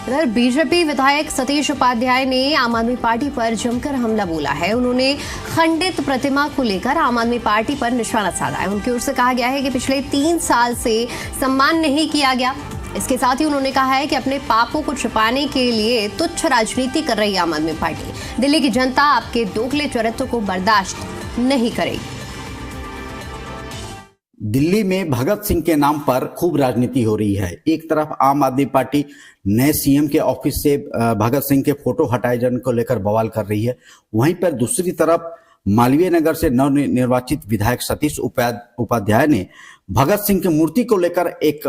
इधर बीजेपी विधायक सतीश उपाध्याय ने आम आदमी पार्टी पर जमकर हमला बोला है। उन्होंने खंडित प्रतिमा को लेकर आम आदमी पार्टी पर निशाना साधा है। उनकी ओर से कहा गया है कि पिछले 3 साल से सम्मान नहीं किया गया। इसके साथ ही उन्होंने कहा है कि अपने पापों को छिपाने के लिए तुच्छ राजनीति कर रही आम आदमी पार्टी। दिल्ली की जनता आपके दोगले चरित्र को बर्दाश्त नहीं करेगी। दिल्ली में भगत सिंह के नाम पर खूब राजनीति हो रही है। एक तरफ आम आदमी पार्टी नए सीएम के ऑफिस से भगत सिंह के फोटो हटाए जाने को लेकर बवाल कर रही है, वहीं पर दूसरी तरफ मालवीय नगर से नवनिर्वाचित विधायक सतीश उपाध्याय ने भगत सिंह की मूर्ति को लेकर एक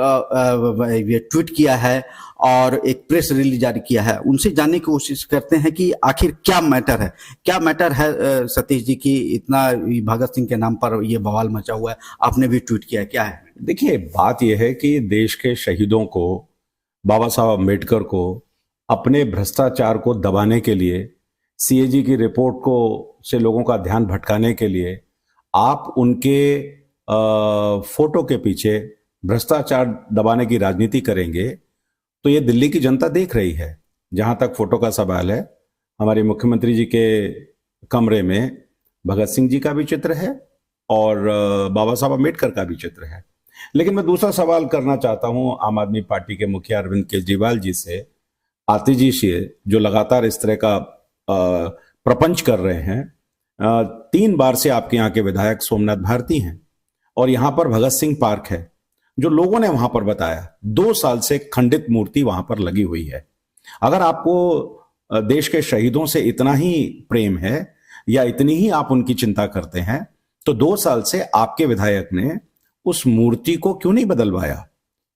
ट्वीट किया है और एक प्रेस रिलीज जारी किया है। उनसे जानने की कोशिश करते हैं कि आखिर क्या मैटर है सतीश जी की इतना भगत सिंह के नाम पर ये बवाल मचा हुआ है, आपने भी ट्वीट किया, क्या है? देखिए, बात यह है कि देश के शहीदों को, बाबा साहब अम्बेडकर को अपने भ्रष्टाचार को दबाने के लिए, सीएजी की रिपोर्ट को से लोगों का ध्यान भटकाने के लिए आप उनके फोटो के पीछे भ्रष्टाचार दबाने की राजनीति करेंगे तो ये दिल्ली की जनता देख रही है। जहां तक फोटो का सवाल है, हमारे मुख्यमंत्री जी के कमरे में भगत सिंह जी का भी चित्र है और बाबा साहब अम्बेडकर का भी चित्र है। लेकिन मैं दूसरा सवाल करना चाहता हूं आम आदमी पार्टी के मुखिया अरविंद केजरीवाल जी से, आतिश जी से, जो लगातार इस तरह का प्रपंच कर रहे हैं। 3 बार से आपके यहाँ के विधायक सोमनाथ भारती हैं और यहाँ पर भगत सिंह पार्क है जो लोगों ने वहां पर बताया 2 साल से खंडित मूर्ति वहां पर लगी हुई है। अगर आपको देश के शहीदों से इतना ही प्रेम है या इतनी ही आप उनकी चिंता करते हैं तो 2 साल से आपके विधायक ने उस मूर्ति को क्यों नहीं बदलवाया,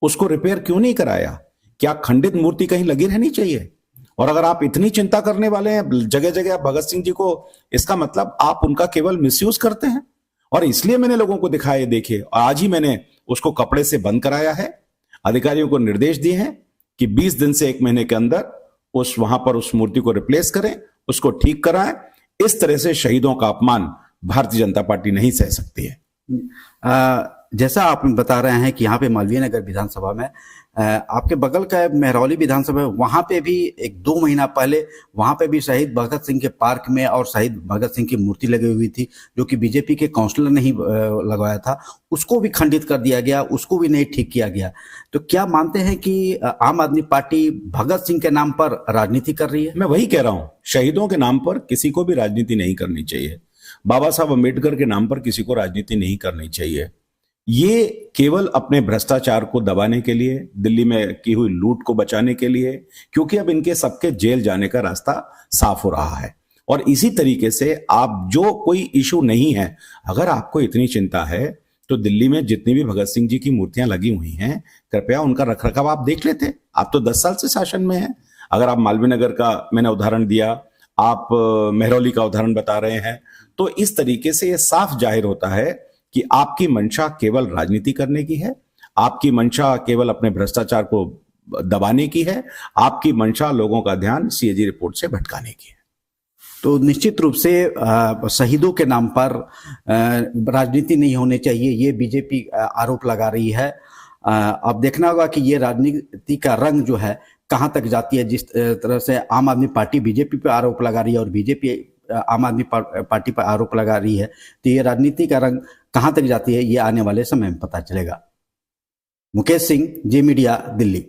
उसको रिपेयर क्यों नहीं कराया? क्या खंडित मूर्ति कहीं लगी रहनी चाहिए? और अगर आप इतनी चिंता करने वाले हैं जगह जगह भगत सिंह जी को, इसका मतलब आप उनका केवल मिसयूज करते हैं। और इसलिए मैंने लोगों को दिखाया, देखिए, आज ही मैंने उसको कपड़े से बंद कराया है। अधिकारियों को निर्देश दिए हैं कि 20 दिन से 1 महीने के अंदर वहां पर उस मूर्ति को रिप्लेस करें, उसको ठीक कराएं। इस तरह से शहीदों का अपमान भारतीय जनता पार्टी नहीं सह सकती है। जैसा आप बता रहे हैं कि यहाँ पे मालवीय नगर विधानसभा में आपके बगल का मेहरौली विधानसभा, वहां पे भी 1-2 महीना पहले वहां पे भी शहीद भगत सिंह के पार्क में और शहीद भगत सिंह की मूर्ति लगी हुई थी जो कि बीजेपी के काउंसलर ने ही लगवाया था। उसको भी खंडित कर दिया गया, उसको भी नहीं ठीक किया गया। तो क्या मानते हैं कि आम आदमी पार्टी भगत सिंह के नाम पर राजनीति कर रही है? मैं वही कह रहा हूं, शहीदों के नाम पर किसी को भी राजनीति नहीं करनी चाहिए। बाबा साहब अम्बेडकर के नाम पर किसी को राजनीति नहीं करनी चाहिए। ये केवल अपने भ्रष्टाचार को दबाने के लिए, दिल्ली में की हुई लूट को बचाने के लिए, क्योंकि अब इनके सबके जेल जाने का रास्ता साफ हो रहा है। और इसी तरीके से आप, जो कोई इशू नहीं है, अगर आपको इतनी चिंता है तो दिल्ली में जितनी भी भगत सिंह जी की मूर्तियां लगी हुई हैं, कृपया उनका रखरखाव आप देख लेते। आप तो 10 साल से शासन में हैं। अगर आप मालवीय नगर का मैंने उदाहरण दिया, आप मेहरौली का उदाहरण बता रहे हैं, तो इस तरीके से यह साफ जाहिर होता है कि आपकी मंशा केवल राजनीति करने की है, आपकी मंशा केवल अपने भ्रष्टाचार को दबाने की है, आपकी मंशा लोगों का ध्यान सीएजी रिपोर्ट से भटकाने की है। तो निश्चित रूप से शहीदों के नाम पर राजनीति नहीं होनी चाहिए, ये बीजेपी आरोप लगा रही है। अब देखना होगा कि ये राजनीति का रंग जो है कहां तक जाती है। जिस तरह से आम आदमी पार्टी बीजेपी पर आरोप लगा रही है और बीजेपी आम आदमी पार्टी पर आरोप लगा रही है, तो ये राजनीति का रंग कहां तक जाती है, ये आने वाले समय में पता चलेगा। मुकेश सिंह, जी मीडिया, दिल्ली।